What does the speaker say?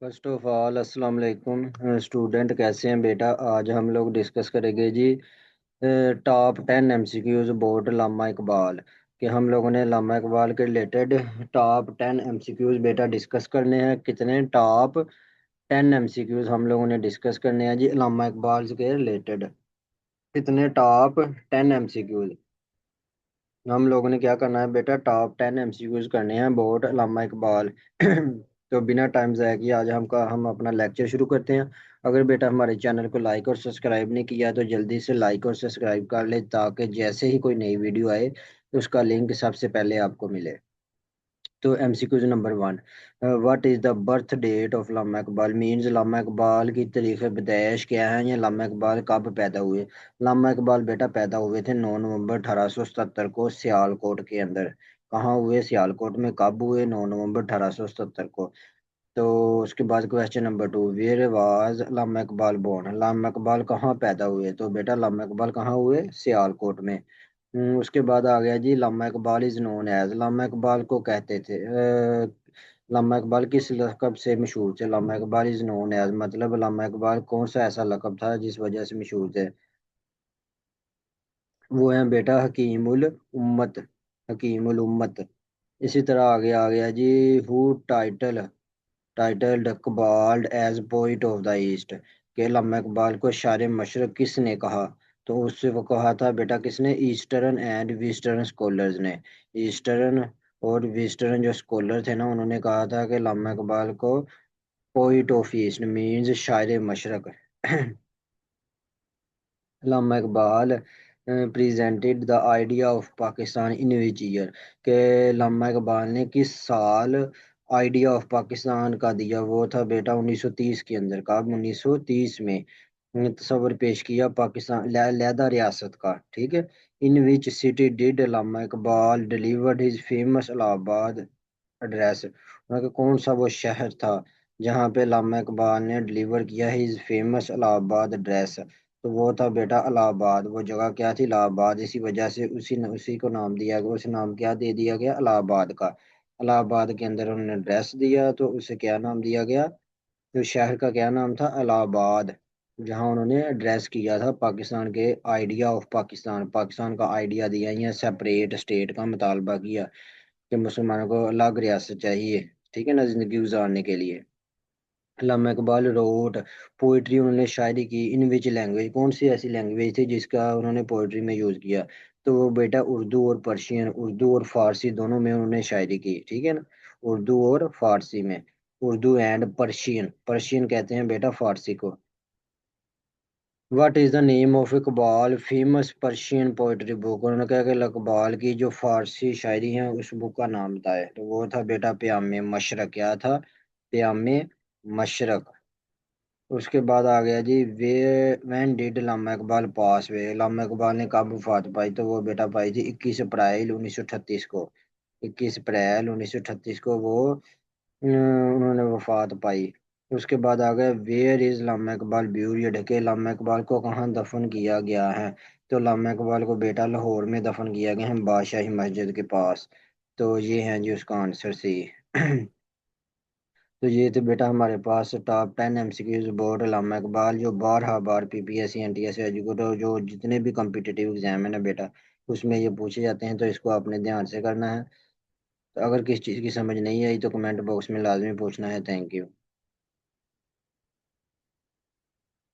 First of all अस्सलाम वालेकुम student, कैसे हैं बेटा? आज हम लोग डिस्कस करेंगे जी top 10 MCQs about Allama Iqbal. कि हम लोगों ने लामा इकबाल के रिलेटेड टॉप 10 एमसीक्यूज बेटा डिस्कस करने हैं। कितने? टॉप 10 एमसीक्यूज हम लोगों ने डिस्कस करने हैं जी लामा इकबाल के रिलेटेड। कितने? टॉप 10 एमसीक्यूज हम लोगों ने क्या करना है बेटा? टॉप 10 एमसीक्यूज करने हैं अबाउट अल्लामा इकबाल। तो बिना टाइम ज़ाया किए आज हम अपना लेक्चर शुरू करते हैं। अगर बेटा हमारे चैनल को लाइक और सब्सक्राइब नहीं किया तो जल्दी से लाइक और सब्सक्राइब कर ले, ताकि जैसे ही कोई नई वीडियो आए तो उसका लिंक सबसे पहले आपको मिले। तो MCQs number 1, what is the birth date of Allama Iqbal? Means Allama Iqbal की तारीख पैदाइश क्या है, या लामा इकबाल कब पैदा हुए? लामा इकबाल बेटा पैदा हुए थे 9 नवंबर 1877 को सियालकोट के अंदर। कहाँ हुए? सियालकोट में। कब हुए? 9 नवंबर 1877 को। तो उसके बाद question number 2, where was Allama Iqbal born? Allama Iqbal कहाँ पैदा हुए? तो बेटा लामा इकबाल कहाँ हुए? सियालकोट में। उसके बाद आ गया जी, Allama Iqbal is known as. Allama Iqbal को कहते थे लामा इकबाल किस लकब से मशहूर थे? Allama Iqbal is known as मतलब लामा इकबाल कौन सा ऐसा लकब था जिस वजह से मशहूर थे? वो है बेटा हकीमुल उम्मत। हकीमुल उम्मत। इसी तरह आ गया जी, who title titled Iqbal as poet of the East. के अल्लामा इकबाल को शायर मशरक किसने कहा? तो उससे वो कहा था बेटा किसने? ईस्टर्न एंड वेस्टर्न स्कॉलर्स ने। ईस्टर्न और वेस्टर्न जो स्कॉलर थे ना, उन्होंने कहा था कि अल्लामा इकबाल को पोइट ऑफ ईस्ट मीन्स शायर मशरक। Allama Iqbal presented the idea of Pakistan in which year? के अल्लामा इकबाल ने किस साल आइडिया ऑफ पाकिस्तान का दिया? वो था बेटा 1930 के अंदर। कब? 1930 में तस्वर पेश किया पाकिस्तान लहदा रियासत का। ठीक है। In which city did Allama Iqbal delivered his famous Allahabad address? उनका कौन सा वो शहर था जहाँ पे अल्लामा इकबाल ने डिलीवर किया हिज फेमस इलाहाबाद एड्रेस? तो वो था बेटा इलाहाबाद। वो जगह क्या थी? इलाहाबाद। इसी वजह से उसी को नाम दिया गया। उसे नाम क्या दे दिया गया? इलाहाबाद का। इलाहाबाद के अंदर उन्होंने एड्रेस दिया तो उसे क्या नाम दिया गया? तो शहर का क्या नाम था? इलाहाबाद। जहाँ उन्होंने एड्रेस किया था पाकिस्तान के आइडिया ऑफ पाकिस्तान। पाकिस्तान का आइडिया दिया या सेपरेट स्टेट का मुतालबा किया कि मुसलमानों को अलग रियासत चाहिए, ठीक है ना, जिंदगी गुजारने के लिए। अल्लामा इकबाल रोट पोइट्री, उन्होंने शायरी की इन विच लैंग्वेज? कौन सी ऐसी लैंग्वेज थी जिसका उन्होंने पोइट्री में यूज किया? तो वो बेटा उर्दू और पर्शियन, उर्दू और फारसी दोनों में उन्होंने शायरी की, ठीक है ना। उर्दू और फारसी में। Urdu and Persian. पर्शियन कहते हैं बेटा फारसी को। What is the name of Iqbal famous Persian poetry book? उन्होंने कहा कि इकबाल की जो फारसी शायरी है उस बुक का नाम बताए। तो वो था बेटा प्यामे मशरक। क्या था? प्यामे मशरक। उसके बाद आ गया जी, वे when did Allama Iqbal pass away? Allama Iqbal ने कब वफात पाई? तो वो बेटा पाई थी 21 अप्रैल 1938 को। 21 अप्रैल 1938 को वो उन्होंने वफात पाई। उसके बाद आ गया, वेयर इज लामा इकबाल ब्यूरियड? के लामा इकबाल को कहाँ दफन किया गया है? तो लामा इकबाल को बेटा लाहौर में दफन किया गया है, बादशाही मस्जिद के पास। तो ये है जी उसका आंसर सी। तो ये थे बेटा हमारे पास टॉप 10 एमसीक्यूज अबाउट अल्लामा इकबाल, जो बार पीपीएससी एनटीएससी एजुकेटर जो जितने भी कम्पिटिटिव एग्जाम है ना बेटा, उसमें ये पूछे जाते हैं। तो इसको अपने ध्यान से करना है। तो अगर किसी चीज़ की समझ नहीं आई तो कमेंट बॉक्स में लाजमी पूछना है। Thank you.